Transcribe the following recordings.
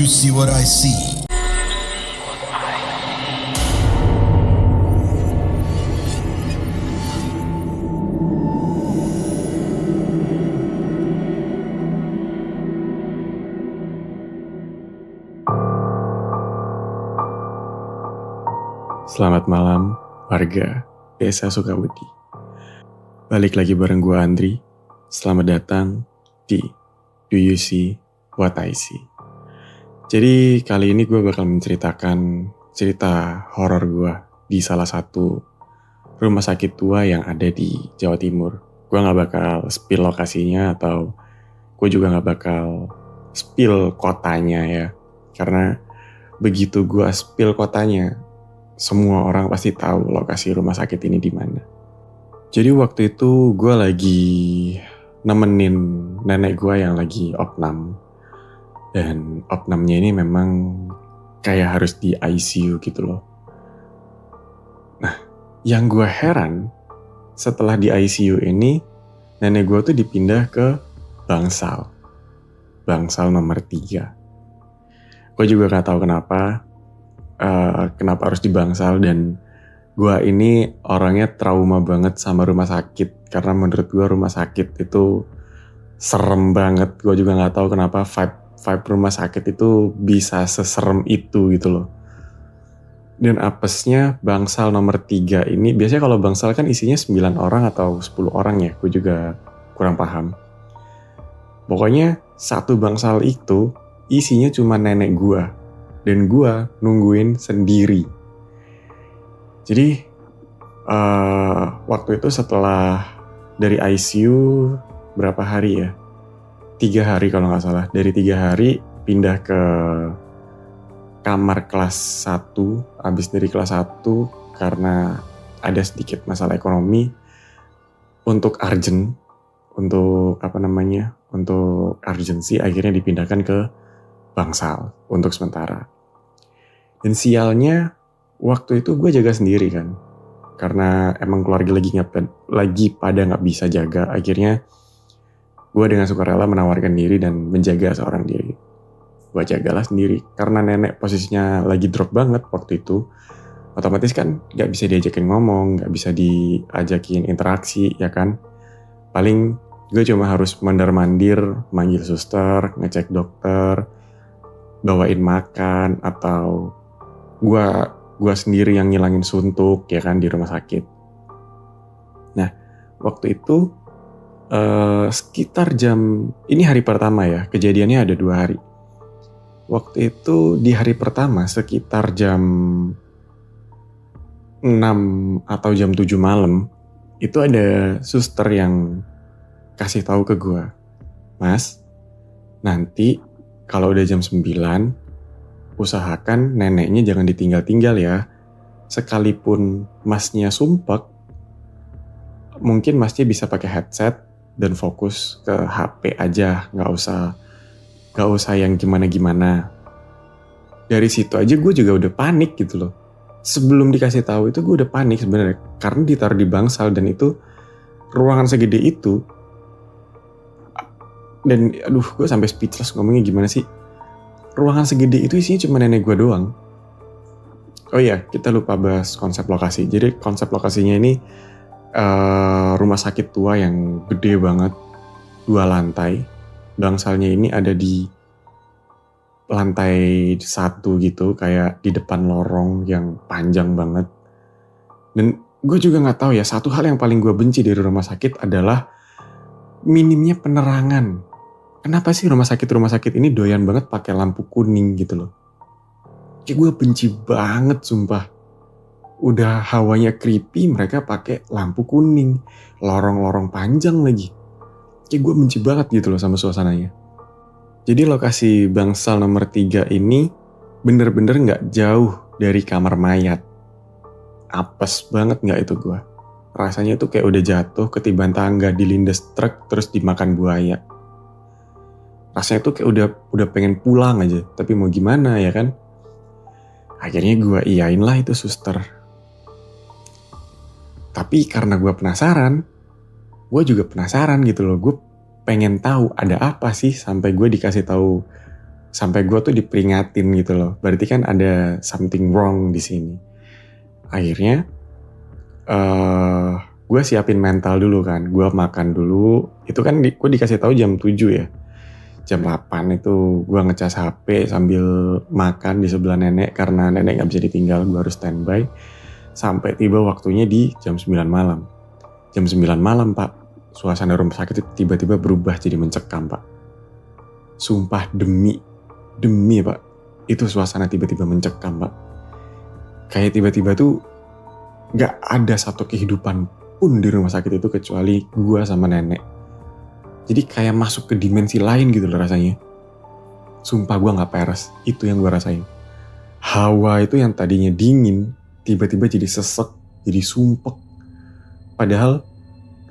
you see what I see? Selamat malam, warga Desa Sukawudi. Balik lagi bareng gue Andri. Selamat datang di Do You See What I See. Jadi kali ini gue bakal menceritakan cerita horor gue di salah satu rumah sakit tua yang ada di Jawa Timur. Gue gak bakal spill lokasinya atau gue juga gak bakal spill kotanya ya. Karena begitu gue spill kotanya, semua orang pasti tahu lokasi rumah sakit ini di mana. Jadi waktu itu gue lagi nemenin nenek gue yang lagi opnam. Dan opnamnya ini memang kayak harus di ICU gitu loh. Nah, yang gue heran setelah di ICU ini, nenek gue tuh dipindah ke bangsal. Bangsal nomor 3. Gue juga gak tahu kenapa harus di bangsal, dan gue ini orangnya trauma banget sama rumah sakit karena menurut gue rumah sakit itu serem banget. Gue juga nggak tahu kenapa vibe rumah sakit itu bisa seserem itu gitu loh. Dan apesnya bangsal nomor 3 ini, biasanya kalau bangsal kan isinya 9 orang atau 10 orang ya, gue juga kurang paham. Pokoknya satu bangsal itu isinya cuma nenek gue. Dan gue nungguin sendiri. Jadi waktu itu setelah dari ICU berapa hari ya? 3 hari kalau gak salah. Dari 3 hari pindah ke kamar kelas 1. Habis dari kelas 1 karena ada sedikit masalah ekonomi. Untuk urgent. Untuk urgency akhirnya dipindahkan ke bangsal untuk sementara. Dan sialnya waktu itu gue jaga sendiri kan, karena emang keluarga lagi pada nggak bisa jaga. Akhirnya gue dengan sukarela menawarkan diri dan menjaga seorang diri. Gue jagalah sendiri karena nenek posisinya lagi drop banget waktu itu. Otomatis kan nggak bisa diajakin ngomong, nggak bisa diajakin interaksi ya kan. Paling gue cuma harus mandar-mandir, manggil suster, ngecek dokter, bawain makan, atau gue sendiri yang ngilangin suntuk ya kan di rumah sakit. Nah waktu itu sekitar ini hari pertama ya, kejadiannya ada 2 hari. Waktu itu di hari pertama sekitar jam 6 atau jam 7 malam itu ada suster yang kasih tahu ke gue, "Mas, nanti kalau udah jam 9, usahakan neneknya jangan ditinggal-tinggal ya. Sekalipun masnya sumpek, mungkin masnya bisa pakai headset dan fokus ke HP aja, nggak usah yang gimana-gimana." Dari situ aja gue juga udah panik gitu loh. Sebelum dikasih tahu itu gue udah panik sebenarnya, karena ditaruh di bangsal dan itu ruangan segede itu. Dan aduh, gue sampai speechless ngomongnya gimana sih. Ruangan segede itu isinya cuma nenek gue doang. Oh iya, kita lupa bahas konsep lokasi. Jadi konsep lokasinya ini rumah sakit tua yang gede banget, 2 lantai. Bangsalnya ini ada di lantai 1 gitu, kayak di depan lorong yang panjang banget. Dan gue juga gak tahu ya, satu hal yang paling gue benci dari rumah sakit adalah minimnya penerangan. Kenapa sih rumah sakit ini doyan banget pakai lampu kuning gitu loh. Kayak gue benci banget sumpah. Udah hawanya creepy, mereka pakai lampu kuning. Lorong-lorong panjang lagi. Kayak gue benci banget gitu loh sama suasananya. Jadi lokasi bangsal nomor 3 ini bener-bener gak jauh dari kamar mayat. Apes banget gak itu gue. Rasanya tuh kayak udah jatuh ketiban tangga, dilindes truk terus dimakan buaya. Rasanya tuh kayak udah pengen pulang aja, tapi mau gimana ya kan? Akhirnya gue iyain lah itu suster. Tapi karena gue penasaran, gue juga penasaran gitu loh. Gue pengen tahu ada apa sih sampai gue dikasih tahu sampai gue tuh diperingatin gitu loh. Berarti kan ada something wrong di sini. Akhirnya gue siapin mental dulu kan. Gue makan dulu. Itu kan gue dikasih tahu jam 7 ya. Jam 8 itu gue ngecas HP sambil makan di sebelah nenek. Karena nenek gak bisa ditinggal, gue harus standby. Sampai tiba waktunya di jam 9 malam. Jam 9 malam pak, suasana rumah sakit itu tiba-tiba berubah jadi mencekam pak. Sumpah demi pak, itu suasana tiba-tiba mencekam pak. Kayak tiba-tiba tuh gak ada satu kehidupan pun di rumah sakit itu kecuali gue sama nenek. Jadi kayak masuk ke dimensi lain gitu loh rasanya. Sumpah gue gak peres, itu yang gue rasain. Hawa itu yang tadinya dingin, tiba-tiba jadi sesek, jadi sumpek. Padahal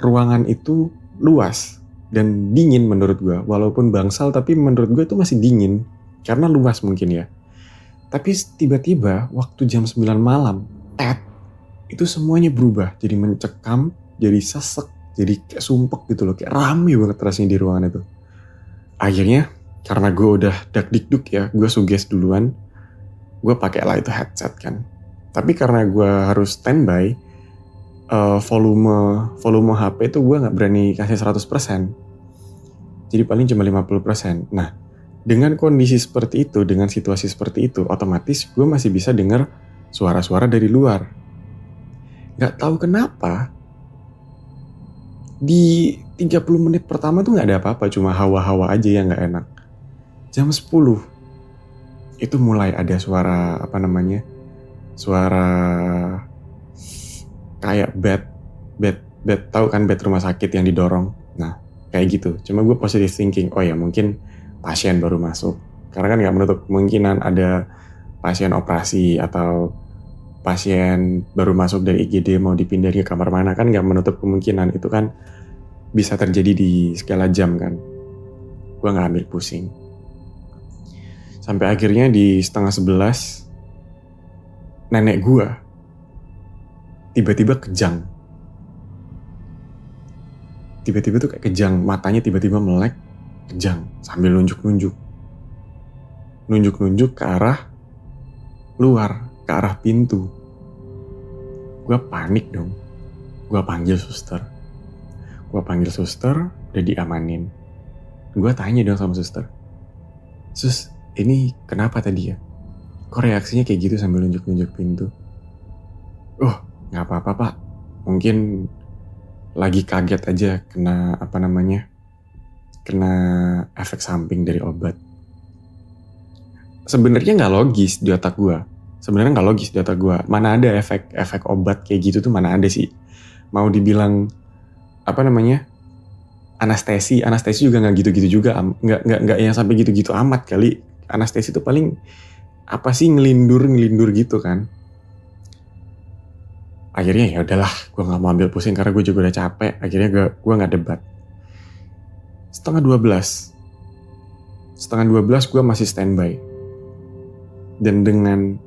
ruangan itu luas dan dingin menurut gue. Walaupun bangsal tapi menurut gue itu masih dingin. Karena luas mungkin ya. Tapi tiba-tiba waktu jam 9 malam, itu semuanya berubah. Jadi mencekam, jadi sesek, jadi kayak sumpek gitu loh. Kayak rame banget rasanya di ruangan itu. Akhirnya karena gue udah dak-dikduk ya, gue suges duluan. Gue pakai lah itu headset kan. Tapi karena gue harus standby, volume HP itu gue gak berani kasih 100%. Jadi paling cuma 50%. Nah, dengan kondisi seperti itu, dengan situasi seperti itu, otomatis gue masih bisa dengar suara-suara dari luar. Gak tahu kenapa, di 30 menit pertama tuh gak ada apa-apa, cuma hawa-hawa aja yang gak enak. Jam 10, itu mulai ada suara, suara kayak bed, tahu kan bed rumah sakit yang didorong. Nah, kayak gitu. Cuma gue positive thinking, oh ya mungkin pasien baru masuk. Karena kan nggak menutup kemungkinan ada pasien operasi atau pasien baru masuk dari IGD mau dipindah ke kamar mana, kan nggak menutup kemungkinan. Itu kan bisa terjadi di segala jam kan. Gue nggak ambil pusing. Sampai akhirnya di 10:30 nenek gue tiba-tiba kejang. Tiba-tiba tuh kayak kejang, matanya tiba-tiba melek, kejang, sambil nunjuk-nunjuk ke arah luar, ke arah pintu. Gue panik dong. Gue panggil suster, udah diamanin. Gue tanya dong sama suster, "Sus, ini kenapa tadi ya? Kok reaksinya kayak gitu sambil nunjuk-nunjuk pintu?" "Oh, nggak apa-apa pak, mungkin lagi kaget aja kena kena efek samping dari obat." Sebenarnya nggak logis di otak gue. Mana ada efek obat kayak gitu tuh, mana ada sih. Mau dibilang anestesi juga nggak gitu-gitu juga, nggak yang sampai gitu-gitu amat kali. Anestesi tuh paling ngelindur gitu kan. Akhirnya ya udahlah, gue nggak mau ambil pusing karena gue juga udah capek. Akhirnya gue nggak debat. 11:30 gue masih standby. Dan dengan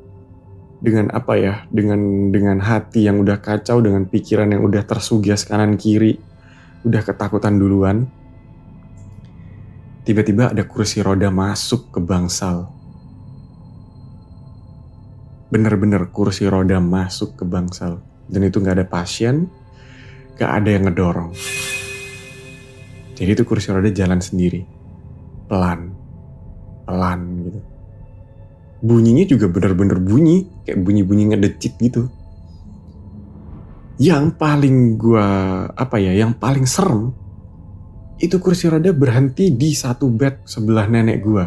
hati yang udah kacau, dengan pikiran yang udah tersugas kanan kiri, udah ketakutan duluan, tiba-tiba ada kursi roda masuk ke bangsal. Bener-bener kursi roda masuk ke bangsal. Dan itu gak ada pasien, gak ada yang ngedorong. Jadi itu kursi roda jalan sendiri. Pelan gitu. Bunyinya juga bener-bener bunyi, kayak bunyi-bunyi ngedecit gitu. Yang paling yang paling serem, itu kursi roda berhenti di satu bed sebelah nenek gua.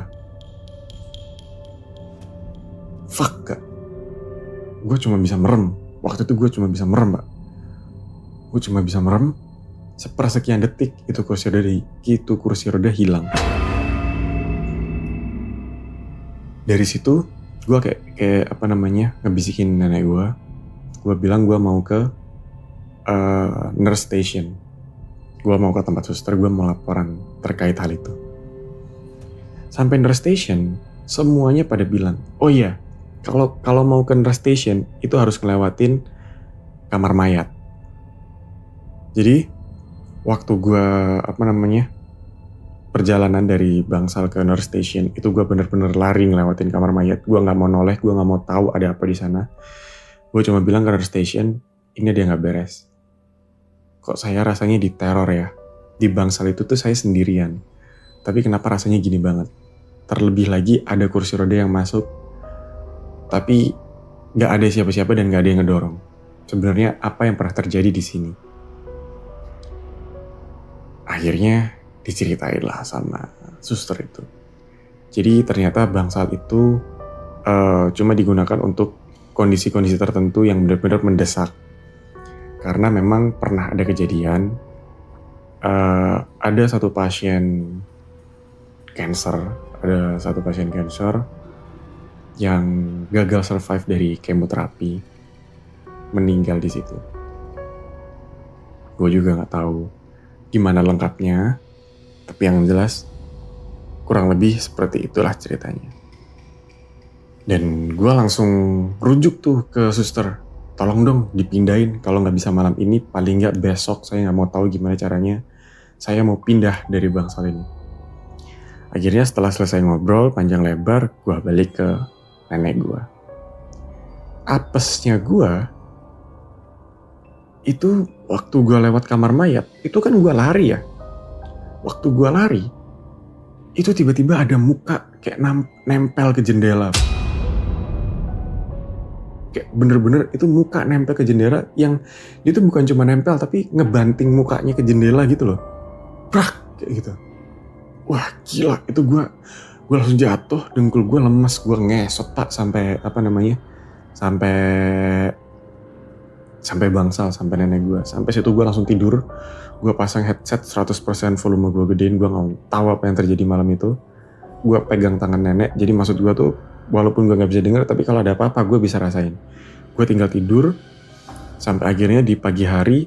Fuck, gak? Gue cuma bisa merem. Waktu itu gue cuma bisa merem, Pak. Gue cuma bisa merem sepersekian detik, itu kursi roda hilang. Dari situ gue kayak ngebisikin nenek gue. Gue bilang gue mau ke nurse station. Gue mau ke tempat suster, gue mau laporan terkait hal itu. Sampai nurse station, semuanya pada bilang, oh iya, kalau mau ke nurse station itu harus ngelewatin kamar mayat. Jadi waktu gue perjalanan dari Bangsal ke North Station itu gue bener-bener lari ngelewatin kamar mayat. Gue nggak mau noleh, gue nggak mau tahu ada apa di sana. Gue cuma bilang ke North Station, ini dia nggak beres. Kok saya rasanya diteror ya? Di Bangsal itu tuh saya sendirian. Tapi kenapa rasanya gini banget? Terlebih lagi ada kursi roda yang masuk, tapi nggak ada siapa-siapa dan nggak ada yang ngedorong. Sebenarnya apa yang pernah terjadi di sini? Akhirnya diceritain lah sama suster itu. Jadi ternyata Bangsal itu cuma digunakan untuk kondisi-kondisi tertentu yang benar-benar mendesak. Karena memang pernah ada kejadian, ada satu pasien cancer yang gagal survive dari kemoterapi, meninggal di situ. Gue juga nggak tahu gimana lengkapnya, tapi yang jelas kurang lebih seperti itulah ceritanya. Dan gue langsung rujuk tuh ke suster, tolong dong dipindahin, kalau nggak bisa malam ini paling nggak besok, saya nggak mau tahu gimana caranya, saya mau pindah dari Bangsal ini. Akhirnya setelah selesai ngobrol panjang lebar, gue balik ke nenek gue. Apesnya gue itu waktu gue lewat kamar mayat, itu kan gue lari ya. Waktu gue lari, itu tiba-tiba ada muka kayak nempel ke jendela. Kayak bener-bener itu muka nempel ke jendela, yang itu bukan cuma nempel tapi ngebanting mukanya ke jendela gitu loh. Prak, kayak gitu. Wah gila, itu gue langsung jatuh, dengkul gue lemes, gue ngesot pak sampai sampai Bangsal, sampai nenek gue. Sampai situ gue langsung tidur, gue pasang headset 100% volume gue gedein, gue gak tahu apa yang terjadi malam itu. Gue pegang tangan nenek, jadi maksud gue tuh walaupun gue gak bisa denger, tapi kalau ada apa-apa gue bisa rasain. Gue tinggal tidur sampai akhirnya di pagi hari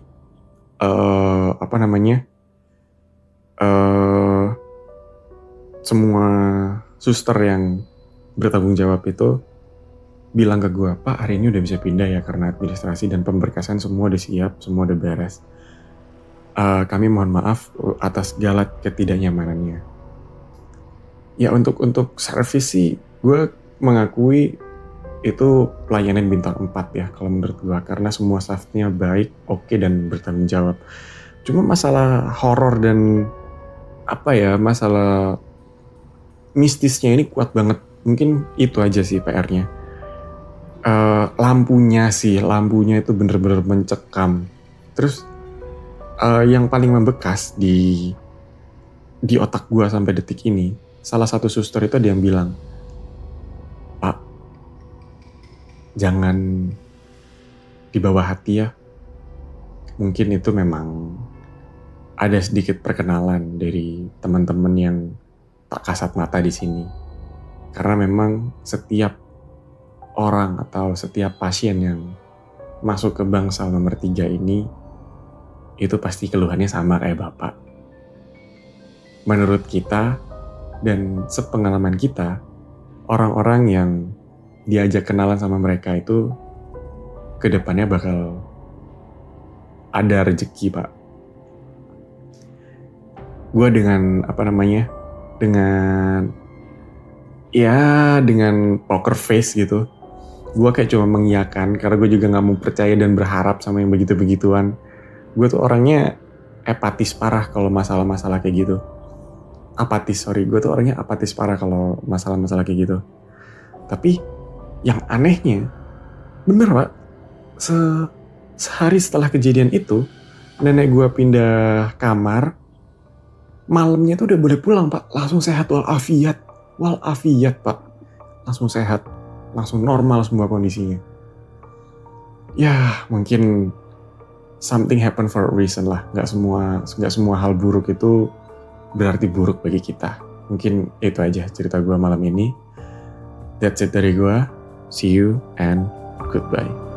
semua suster yang bertanggung jawab itu bilang ke gue, Pak hari ini udah bisa pindah ya karena administrasi dan pemberkasan semua udah siap, semua udah beres. Kami mohon maaf atas segala ketidaknyamanannya. Ya untuk servis sih gue mengakui itu pelayanan bintang 4 ya kalau menurut gue, karena semua staffnya baik, oke, dan bertanggung jawab. Cuma masalah horor dan masalah mistisnya ini kuat banget. Mungkin itu aja sih PR-nya. Lampunya itu bener-bener mencekam. Terus yang paling membekas di otak gue sampai detik ini, salah satu suster itu ada yang bilang, Pak, jangan dibawa hati ya. Mungkin itu memang ada sedikit perkenalan dari teman-teman yang tak kasat mata di sini. Karena memang setiap orang atau setiap pasien yang masuk ke Bangsal nomor 3 ini, itu pasti keluhannya sama kayak Bapak. Menurut kita dan sepengalaman kita, orang-orang yang diajak kenalan sama mereka itu kedepannya bakal ada rezeki, Pak. Gue dengan dengan poker face gitu, gue kayak cuma mengiyakan karena gue juga nggak mau percaya dan berharap sama yang begitu-begituan. Gue tuh orangnya apatis parah kalau masalah-masalah kayak gitu. Gue tuh orangnya apatis parah kalau masalah-masalah kayak gitu. Tapi yang anehnya, bener Pak, sehari setelah kejadian itu, nenek gue pindah kamar, malamnya tuh udah boleh pulang Pak, langsung sehat walafiat Pak, langsung sehat, langsung normal semua kondisinya. Ya mungkin something happen for a reason lah, nggak semua hal buruk itu berarti buruk bagi kita. Mungkin itu aja cerita gue malam ini. That's it dari gue. See you and goodbye.